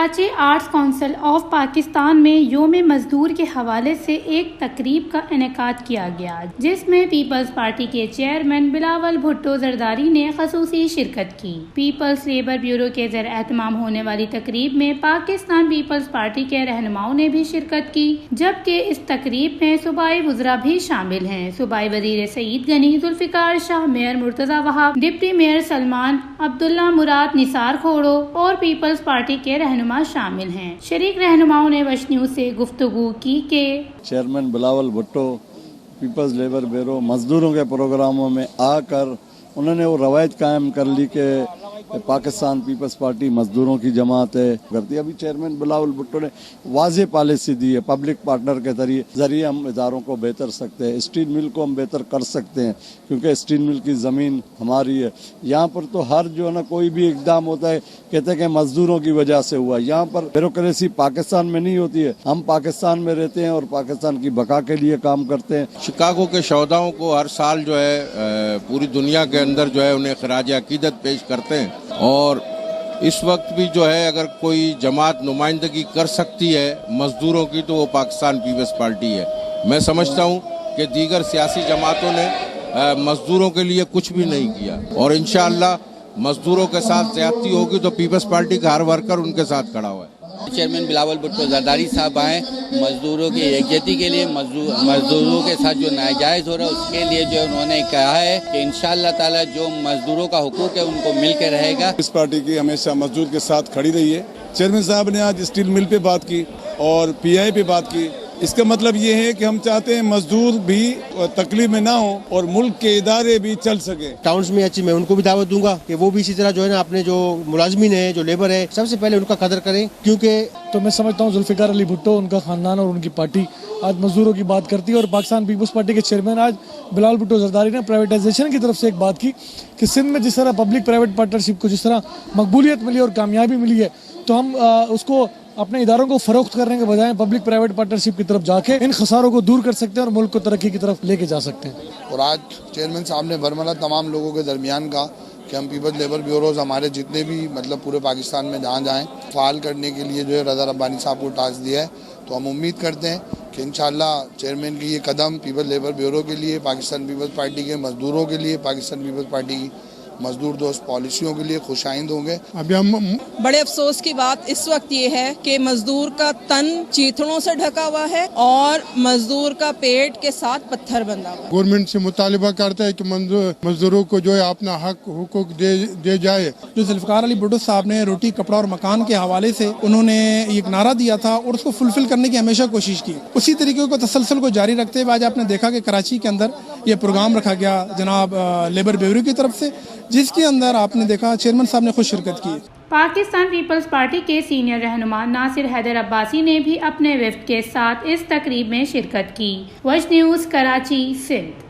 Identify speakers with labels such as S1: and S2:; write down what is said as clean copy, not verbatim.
S1: Karachi arts council of Pakistan میں یوم مزدور کے حوالے سے ایک تقریب کا انعقاد کیا گیا، جس میں پیپلز پارٹی کے چیئرمین بلاول بھٹو زرداری نے خصوصی شرکت کی۔ پیپلز لیبر بیورو کے زیر اہتمام ہونے والی تقریب میں پاکستان پیپلز پارٹی کے رہنماؤں نے بھی شرکت کی، جبکہ اس تقریب میں صوبائی وزراء بھی شامل ہیں۔ صوبائی وزیر سعید غنی، ذوالفقار شاہ، میئر مرتضی وہاب، ڈپٹی میئر سلمان، عبداللہ مراد، نثار کھوڑو اور پیپلز پارٹی کے رہنما شامل ہیں۔ شریک رہنماؤں نے وش نیوز سے گفتگو کی کہ
S2: chairman Bilawal Bhutto people's labour bureau مزدوروں کے پروگراموں میں آ کر انہوں نے وہ روایت قائم کر لی کہ پاکستان پیپلز پارٹی مزدوروں کی جماعت ہے کرتی ہے۔ ابھی چیئرمین بلاول بھٹو نے واضح پالیسی دی ہے، پبلک پارٹنر کے ذریعے ہم اداروں کو بہتر سکتے ہیں، اسٹیل مل کو ہم بہتر کر سکتے ہیں، کیونکہ اسٹیل مل کی زمین ہماری ہے۔ یہاں پر تو ہر جو ہے نا کوئی بھی اقدام ہوتا ہے کہتے ہیں کہ مزدوروں کی وجہ سے ہوا۔ یہاں پر بیوروکریسی پاکستان میں نہیں ہوتی ہے، ہم پاکستان میں رہتے ہیں اور پاکستان کی بقا کے لیے کام کرتے ہیں۔
S3: شکاگو کے شہداؤں کو ہر سال جو ہے پوری دنیا کے اندر جو ہے انہیں خراج عقیدت پیش کرتے ہیں، اور اس وقت بھی جو ہے اگر کوئی جماعت نمائندگی کر سکتی ہے مزدوروں کی تو وہ پاکستان پیپلز پارٹی ہے۔ میں سمجھتا ہوں کہ دیگر سیاسی جماعتوں نے مزدوروں کے لیے کچھ بھی نہیں کیا، اور انشاءاللہ مزدوروں کے ساتھ زیادتی ہوگی تو پیپلز پارٹی کا ہر ورکر ان کے ساتھ کھڑا ہوا ہے۔
S4: چیئرمین بلاول بھٹو زرداری صاحب آئے مزدوروں کی یکجہتی کے لیے، مزدوروں کے ساتھ جو ناجائز ہو رہا ہے اس کے لیے جو انہوں نے کہا ہے کہ انشاءاللہ تعالی جو مزدوروں کا حقوق ہے ان کو مل کے رہے گا۔
S5: اس پارٹی کی ہمیشہ مزدور کے ساتھ کھڑی رہی ہے۔ چیئرمین صاحب نے آج اسٹیل مل پہ بات کی اور پی آئی پہ بات کی۔ اس کا مطلب یہ ہے کہ ہم چاہتے ہیں مزدور بھی تکلیف میں نہ ہوں اور ملک کے ادارے بھی چل سکے۔
S6: ٹاؤنز میں اچھی میں ان کو بھی دعوت دوں گا کہ وہ بھی اسی طرح جو ہے نا اپنے جو ملازمین ہیں، جو لیبر ہے، سب سے پہلے ان کا قدر کریں، کیونکہ
S7: تو میں سمجھتا ہوں ذوالفقار علی بھٹو، ان کا خاندان اور ان کی پارٹی آج مزدوروں کی بات کرتی ہے، اور پاکستان پیپلز پارٹی کے چیئرمین آج بلاول بھٹو زرداری نے پرائیویٹائزیشن کی طرف سے ایک بات کی کہ سندھ میں جس طرح پبلک پرائیویٹ پارٹنرشپ کو جس طرح مقبولیت ملی اور کامیابی ملی ہے، تو ہم اس کو اپنے اداروں کو فروخت کرنے کے بجائے پبلک پرائیویٹ پارٹنرشپ کی طرف جا کے ان خساروں کو دور کر سکتے ہیں اور ملک کو ترقی کی طرف لے کے جا سکتے ہیں۔
S8: اور آج چیئرمین صاحب نے برملا تمام لوگوں کے درمیان کہا کہ ہم پیپلز لیبر بیوروز ہمارے جتنے بھی پورے پاکستان میں جہاں جائیں فعال کرنے کے لیے جو ہے رضا ربانی صاحب کو ٹاسک دیا ہے، تو ہم امید کرتے ہیں کہ انشاءاللہ چیئرمین کی یہ قدم پیپلز لیبر بیورو کے لیے، پاکستان پیپلز پارٹی کے مزدوروں کے لیے، پاکستان پیپلز پارٹی کی مزدور دوست پالیسیوں کے لیے خوش آئند ہوں گے۔
S9: ابھی ہم بڑے افسوس کی بات اس وقت یہ ہے کہ مزدور کا تن چیتڑوں سے ڈھکا ہوا ہے اور مزدور کا پیٹ کے ساتھ پتھر بندھا ہوا ہے۔
S10: گورنمنٹ سے مطالبہ کرتا ہے کہ مزدوروں کو جو ہے اپنا حقوق دے جائے۔
S7: جو ذوالفقار علی بھٹو صاحب نے روٹی، کپڑا اور مکان کے حوالے سے انہوں نے ایک نعرہ دیا تھا اور اس کو فلفل کرنے کی ہمیشہ کوشش کی، اسی طریقے کو تسلسل کو جاری رکھتے ہوئے آج آپ نے دیکھا کہ کراچی کے اندر یہ پروگرام رکھا گیا جناب لیبر بیورو کی طرف سے، جس کے اندر آپ نے دیکھا چیئرمین صاحب نے خود شرکت کی۔
S1: پاکستان پیپلز پارٹی کے سینئر رہنما ناصر حیدر عباسی نے بھی اپنے وفد کے ساتھ اس تقریب میں شرکت کی۔ وش نیوز، کراچی، سندھ۔